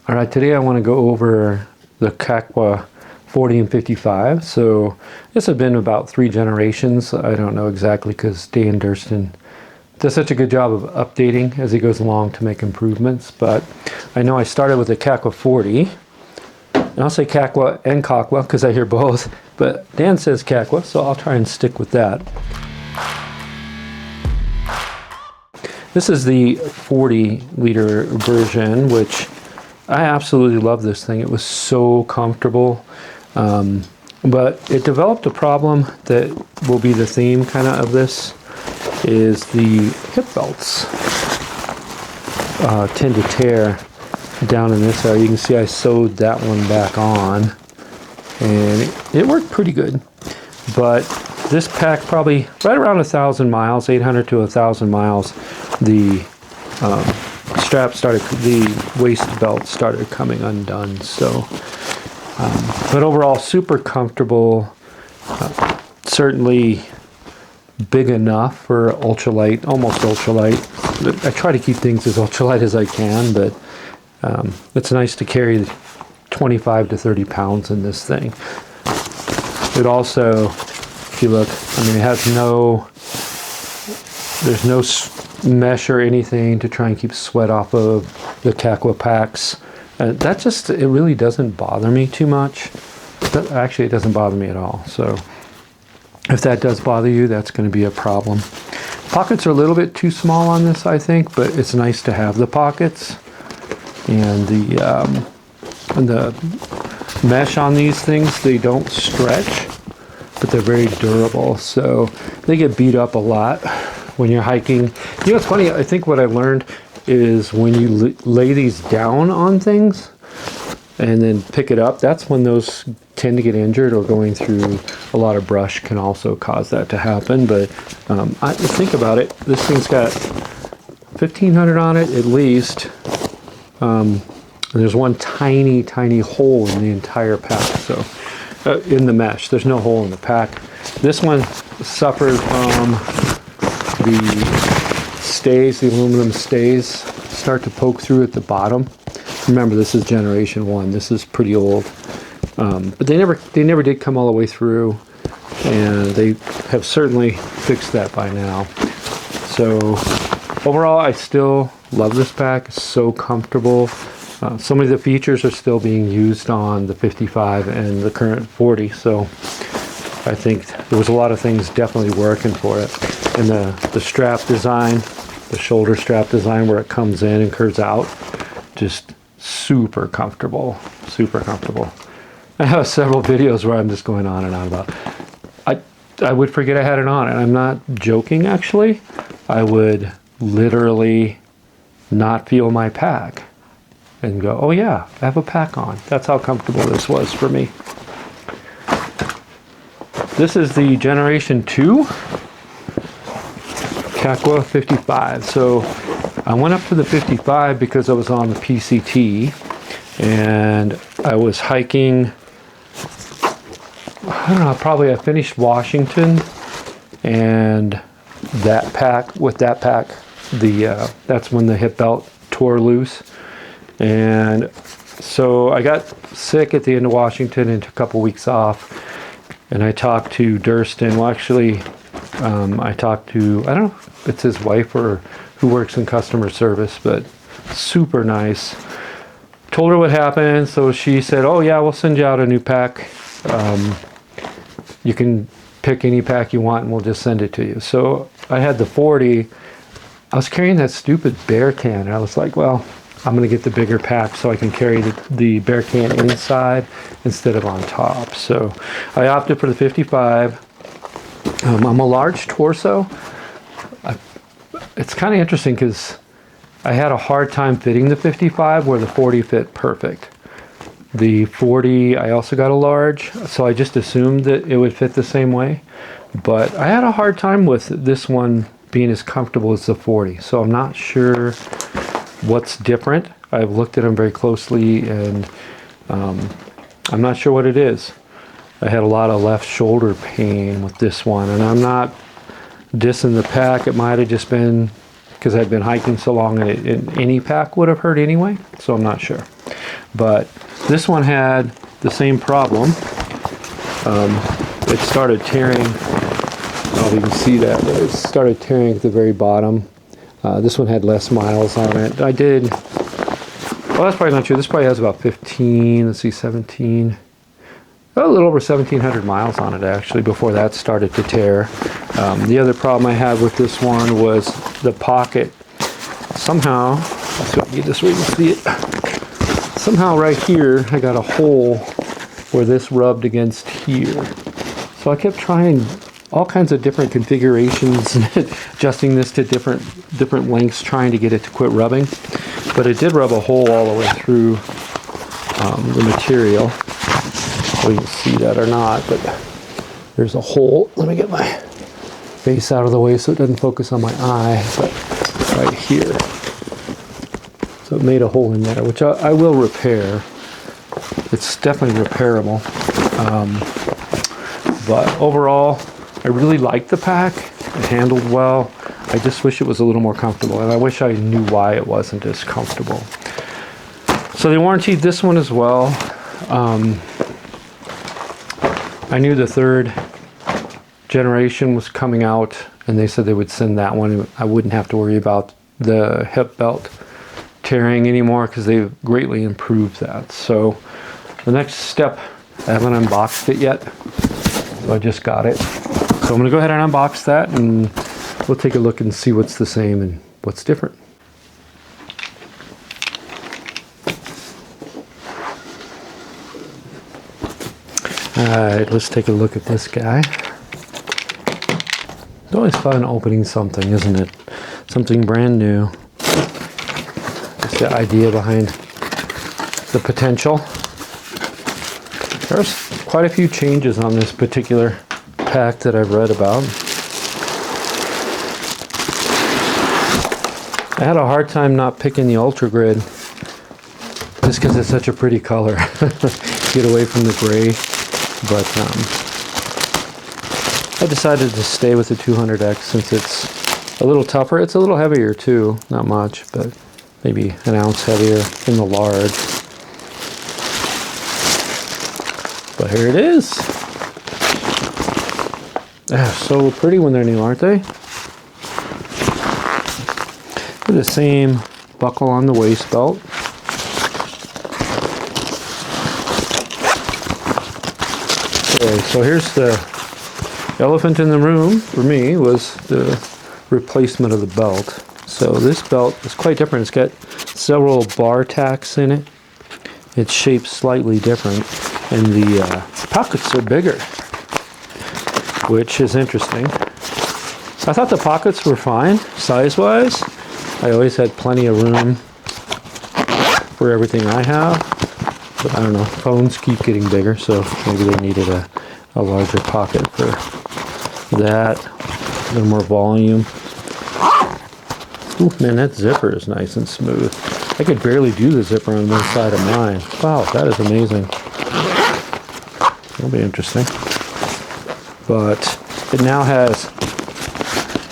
All right, today I want to go over the Kakwa 40 and 55. So this has been about 3 generations. I don't know exactly because Dan Durston does such a good job of updating as he goes along to make improvements. But I know I started with the Kakwa 40. And I'll say Kakwa and Kakwa because I hear both. But Dan says Kakwa, so I'll try and stick with that. This is the 40-liter version, which I absolutely love this thing. It was so comfortable. But it developed a problem that will be the theme kind of this, is the hip belts tend to tear down in this area. You can see I sewed that one back on and it worked pretty good. But this pack, probably right around 1,000 miles, 800 to 1,000 miles, the strap started, the waist belt started coming undone. So, but overall, super comfortable. Certainly big enough for ultralight, almost ultralight. I try to keep things as ultralight as I can, but it's nice to carry 25 to 30 pounds in this thing. It also, if you look, I mean, it has there's no mesh or anything to try and keep sweat off of the Kakwa packs. That just, it really doesn't bother me too much. Actually, it doesn't bother me at all. So if that does bother you, that's going to be a problem. Pockets are a little bit too small on this, I think, but it's nice to have the pockets. And the mesh on these things, they don't stretch, but they're very durable. So they get beat up a lot when you're hiking. You know, it's funny, I think what I learned is when you lay these down on things and then pick it up, that's when those tend to get injured, or going through a lot of brush can also cause that to happen. But I think about it, this thing's got 1,500 on it at least. And there's one tiny hole in the entire pack, so in the mesh. There's no hole in the pack. This one suffered from the stays, the aluminum stays start to poke through at the bottom. Remember, this is generation 1. This is pretty old, but they never did come all the way through, and they have certainly fixed that by now. So overall, I still love this pack. It's so comfortable. So many of the features are still being used on the 55 and the current 40. So I think there was a lot of things definitely working for it. And the strap design, the shoulder strap design where it comes in and curves out, just super comfortable, super comfortable. I have several videos where I'm just going on and on about, I would forget I had it on, and I'm not joking actually. I would literally not feel my pack and go, oh yeah, I have a pack on. That's how comfortable this was for me. This is the generation 2 Kakwa 55. So I went up to the 55 because I was on the PCT and I was hiking, I don't know, probably I finished Washington, and that pack, with that pack, that's when the hip belt tore loose. And so I got sick at the end of Washington and took a couple weeks off, and I talked to Durston. Well, actually, I talked to, I don't know if it's his wife or who works in customer service, but super nice. Told her what happened, so she said, oh yeah, we'll send you out a new pack. You can pick any pack you want and we'll just send it to you. So I had the 40. I was carrying that stupid bear can, and I was like, well, I'm going to get the bigger pack so I can carry the bear can inside instead of on top. So I opted for the 55. I'm a large torso. It's kind of interesting because I had a hard time fitting the 55 where the 40 fit perfect. The 40, I also got a large, so I just assumed that it would fit the same way. But I had a hard time with this one being as comfortable as the 40, so I'm not sure what's different. I've looked at them very closely, and I'm not sure what it is. I had a lot of left shoulder pain with this one, and I'm not dissing the pack. It might have just been because I've been hiking so long, and any pack would have hurt anyway, so I'm not sure. But this one had the same problem. It started tearing. Oh, you can see that. It started tearing at the very bottom. This one had less miles on it. I did, well, that's probably not true. This probably has about 15, let's see, 17, a little over 1,700 miles on it actually before that started to tear. The other problem I had with this one was the pocket. Somehow, let's see if I can get this where you can see it. Somehow right here, I got a hole where this rubbed against here. So I kept trying all kinds of different configurations and adjusting this to different lengths, trying to get it to quit rubbing. But it did rub a hole all the way through the material. Well, you can see that or not, but there's a hole. Let me get my face out of the way so it doesn't focus on my eye, but right here. So it made a hole in there, which I will repair. It's definitely repairable. But overall, I really liked the pack. It handled well. I just wish it was a little more comfortable, and I wish I knew why it wasn't as comfortable. So they warrantied this one as well. I knew the 3rd generation was coming out, and they said they would send that one. I wouldn't have to worry about the hip belt tearing anymore because they've greatly improved that. So the next step, I haven't unboxed it yet. So I just got it. So I'm going to go ahead and unbox that, and we'll take a look and see what's the same and what's different. Alright, let's take a look at this guy. It's always fun opening something, isn't it? Something brand new. That's the idea behind the potential. There's quite a few changes on this particular pack that I've read about. I had a hard time not picking the Ultra Grid just because it's such a pretty color. Get away from the gray, but I decided to stay with the 200X since it's a little tougher. It's a little heavier too, not much, but maybe an ounce heavier in the large. But here it is. They're so pretty when they're new, aren't they? With the same buckle on the waist belt. Okay, so here's the elephant in the room for me was the replacement of the belt. So this belt is quite different. It's got several bar tacks in it. It's shaped slightly different. And the pockets are bigger, which is interesting. I thought the pockets were fine, size-wise. I always had plenty of room for everything I have. But I don't know, phones keep getting bigger, so maybe they needed a larger pocket for that. A little more volume. Ooh, man, that zipper is nice and smooth. I could barely do the zipper on one side of mine. Wow, that is amazing. That'll be interesting. But it now has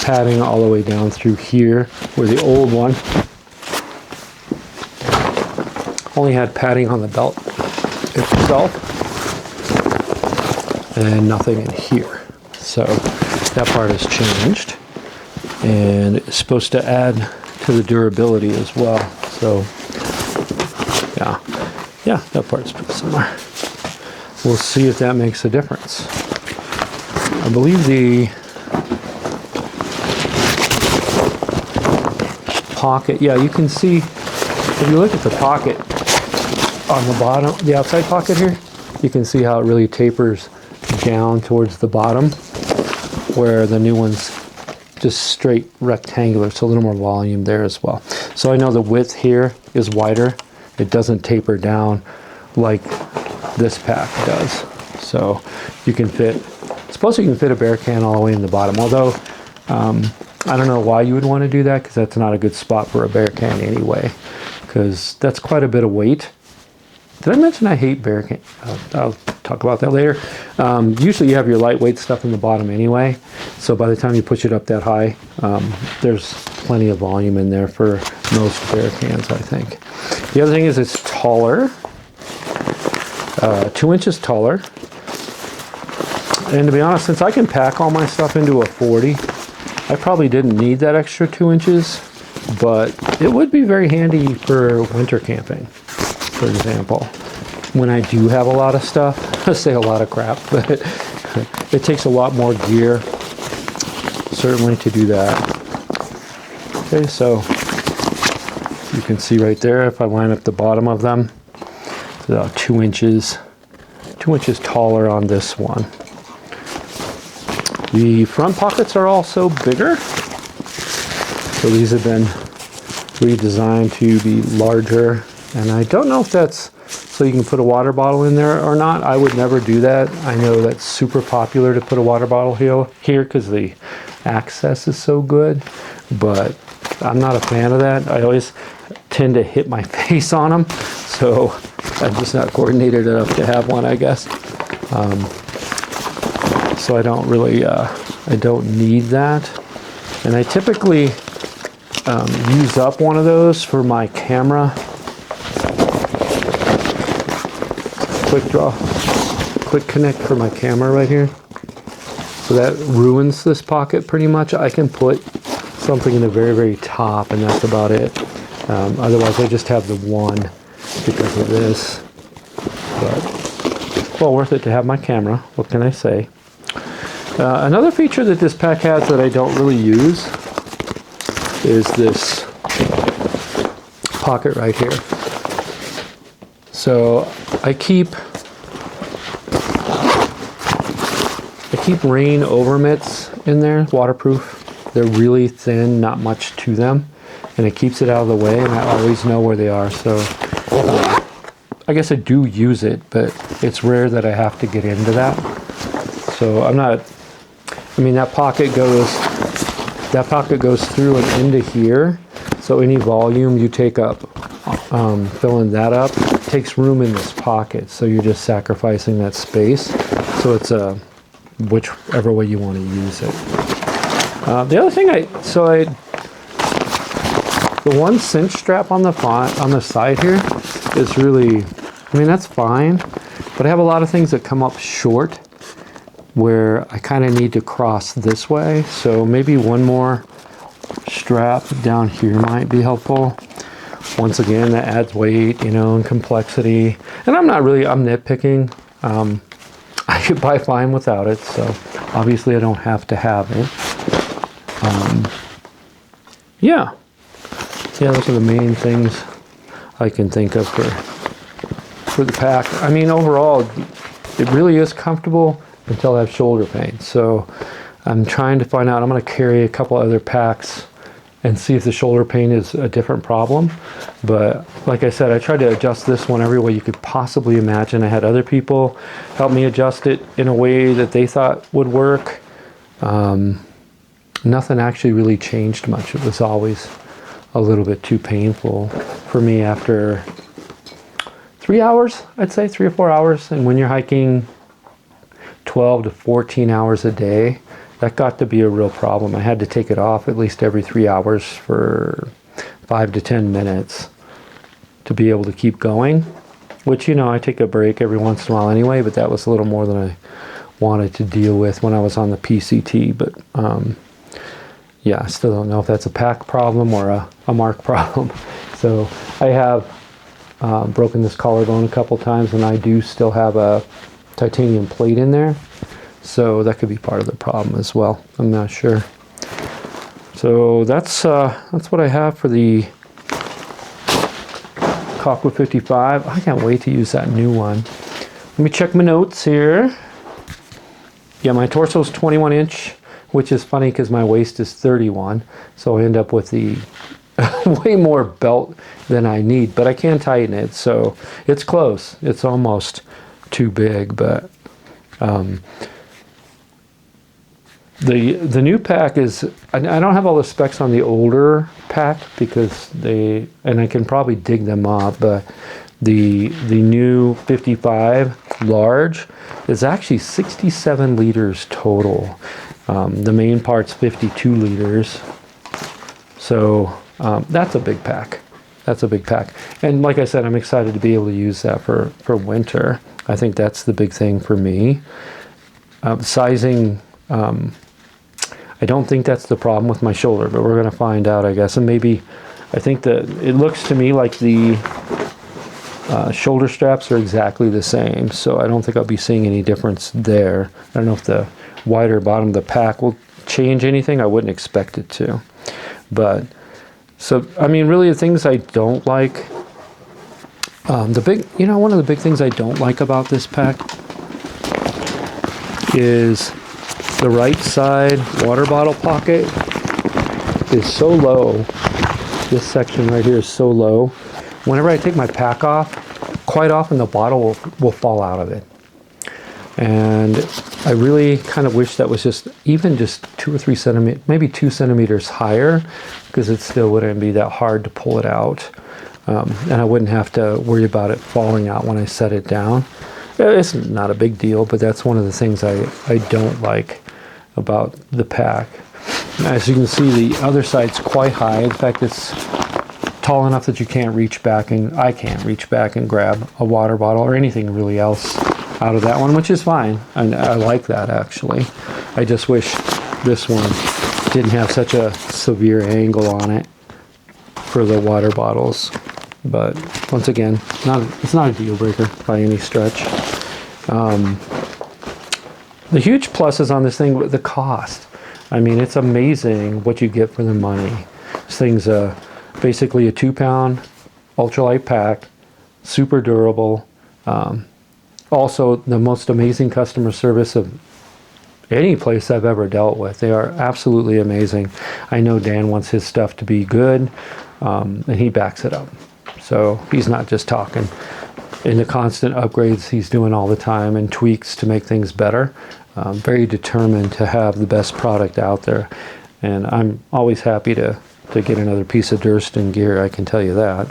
padding all the way down through here, where the old one only had padding on the belt itself and nothing in here. So that part has changed, and it's supposed to add to the durability as well. So yeah, that part's pretty similar. We'll see if that makes a difference. I believe the pocket, yeah, you can see, if you look at the pocket on the bottom, the outside pocket here, you can see how it really tapers down towards the bottom, where the new one's just straight rectangular, so a little more volume there as well. So I know the width here is wider. It doesn't taper down like this pack does. So you can fit, suppose you can fit a bear can all the way in the bottom, although I don't know why you would want to do that, because that's not a good spot for a bear can anyway, because that's quite a bit of weight. Did I mention I hate bear can? I'll talk about that later. Usually you have your lightweight stuff in the bottom anyway, so by the time you push it up that high, there's plenty of volume in there for most bear cans, I think. The other thing is it's taller, 2 inches taller. And to be honest, since I can pack all my stuff into a 40, I probably didn't need that extra 2 inches, but it would be very handy for winter camping, for example. When I do have a lot of stuff, I say a lot of crap, but it takes a lot more gear, certainly, to do that. Okay, so you can see right there, if I line up the bottom of them, it's about 2 inches taller on this one. The front pockets are also bigger, so these have been redesigned to be larger, and I don't know if that's so you can put a water bottle in there or not. I would never do that. I know that's super popular to put a water bottle here because the access is so good, but I'm not a fan of that. I always tend to hit my face on them, so I'm just not coordinated enough to have one, I guess. So I don't really, I don't need that. And I typically use up one of those for my camera. Quick connect for my camera right here. So that ruins this pocket pretty much. I can put something in the very, very top, and that's about it. Otherwise, I just have the one because of this. But, well, worth it to have my camera. What can I say? Another feature that this pack has that I don't really use is this pocket right here. So I keep rain over mitts in there, waterproof. They're really thin, not much to them, and it keeps it out of the way, and I always know where they are. So I guess I do use it, but it's rare that I have to get into that. So I'm not, I mean, that pocket goes through and into here, so any volume you take up filling that up takes room in this pocket, so you're just sacrificing that space. So it's whichever way you want to use it. The other thing the one cinch strap on the side here is really, I mean, that's fine, but I have a lot of things that come up short where I kind of need to cross this way, so maybe one more strap down here might be helpful. Once again, that adds weight, you know, and complexity. And I'm nitpicking. I could buy fine without it, so obviously I don't have to have it. Yeah, those are the main things I can think of for the pack. I mean, overall, it really is comfortable until I have shoulder pain. So I'm trying to find out. I'm going to carry a couple other packs and see if the shoulder pain is a different problem. But like I said, I tried to adjust this one every way you could possibly imagine. I had other people help me adjust it in a way that they thought would work. Nothing actually really changed much. It was always a little bit too painful for me after 3 hours, I'd say 3 or 4 hours. And when you're hiking 12 to 14 hours a day, that got to be a real problem. I had to take it off at least every 3 hours for 5 to 10 minutes to be able to keep going, which, you know, I take a break every once in a while anyway, but that was a little more than I wanted to deal with when I was on the PCT. But yeah, I still don't know if that's a pack problem or a mark problem. So I have broken this collarbone a couple times, and I do still have a titanium plate in there. So that could be part of the problem as well. I'm not sure. So that's what I have for the Kakwa 55. I can't wait to use that new one. Let me check my notes here. Yeah, my torso is 21 inch, which is funny because my waist is 31. So I end up with the way more belt than I need, but I can tighten it. So it's close. It's almost too big, but the new pack is, I don't have all the specs on the older pack because and I can probably dig them up, but the new 55 large is actually 67 liters total. The main part's 52 liters. So that's a big pack. That's a big pack. And like I said, I'm excited to be able to use that for winter. I think that's the big thing for me. Sizing, I don't think that's the problem with my shoulder, but we're going to find out, I guess. And maybe, I think that it looks to me like the shoulder straps are exactly the same, so I don't think I'll be seeing any difference there. I don't know if the wider bottom of the pack will change anything. I wouldn't expect it to. But, so, I mean, really the things I don't like, one of the big things I don't like about this pack is the right side water bottle pocket is so low. This section right here is so low. Whenever I take my pack off, quite often the bottle will fall out of it. And I really kind of wish that was just 2 or 3 centimeters, maybe 2 centimeters higher, because it still wouldn't be that hard to pull it out. And I wouldn't have to worry about it falling out when I set it down. It's not a big deal, but that's one of the things I don't like about the pack. As you can see, the other side's quite high. In fact, it's tall enough that you can't reach back, and I can't reach back and grab a water bottle or anything really else out of that one, which is fine. And I like that, actually. I just wish this one didn't have such a severe angle on it for the water bottles. But once again, it's not a deal breaker by any stretch. The huge pluses on this thing, the cost. I mean, it's amazing what you get for the money. This thing's basically a 2-pound ultralight pack, super durable. Also, the most amazing customer service of any place I've ever dealt with. They are absolutely amazing. I know Dan wants his stuff to be good, and he backs it up. So he's not just talking. In the constant upgrades he's doing all the time and tweaks to make things better. Very determined to have the best product out there. And I'm always happy to get another piece of Durston gear, I can tell you that.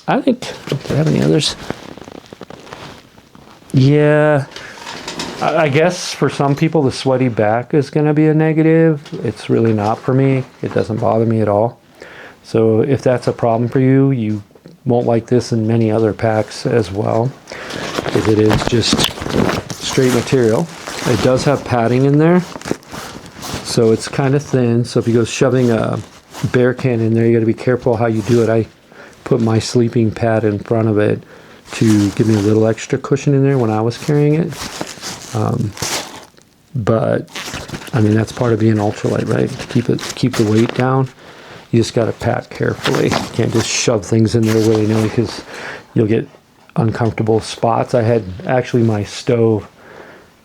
I think, do I have any others? Yeah, I guess for some people the sweaty back is going to be a negative. It's really not for me. It doesn't bother me at all. So if that's a problem for you, you won't like this and many other packs as well, because it is just straight material. It does have padding in there, so it's kind of thin. So if you go shoving a bear can in there, you got to be careful how you do it. I put my sleeping pad in front of it to give me a little extra cushion in there when I was carrying it. But I mean, that's part of being ultralight, right? Keep the weight down. You just got to pack carefully. You can't just shove things in there willy-nilly, because you'll get uncomfortable spots. I had actually my stove,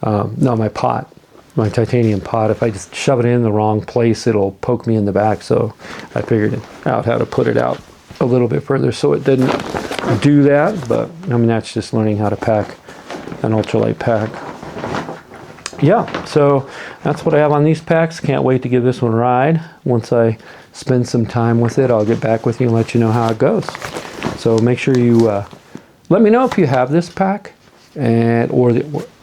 my pot, my titanium pot. If I just shove it in the wrong place, it'll poke me in the back. So I figured out how to put it out a little bit further so it didn't do that. But I mean, that's just learning how to pack an ultralight pack. Yeah, so that's what I have on these packs. Can't wait to give this one a ride. Once I spend some time with it, I'll get back with you and let you know how it goes. So make sure you let me know if you have this pack or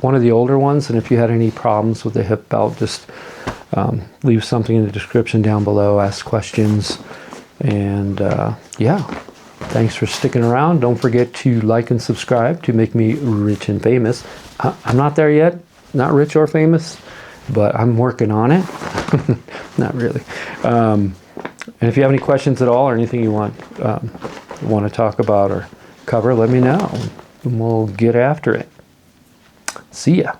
one of the older ones, and if you had any problems with the hip belt, just leave something in the description down below, ask questions, and yeah, thanks for sticking around. Don't forget to like and subscribe to make me rich and famous. I'm not there yet, not rich or famous, but I'm working on it. Not really. And if you have any questions at all or anything you want to talk about or cover, let me know and we'll get after it. See ya.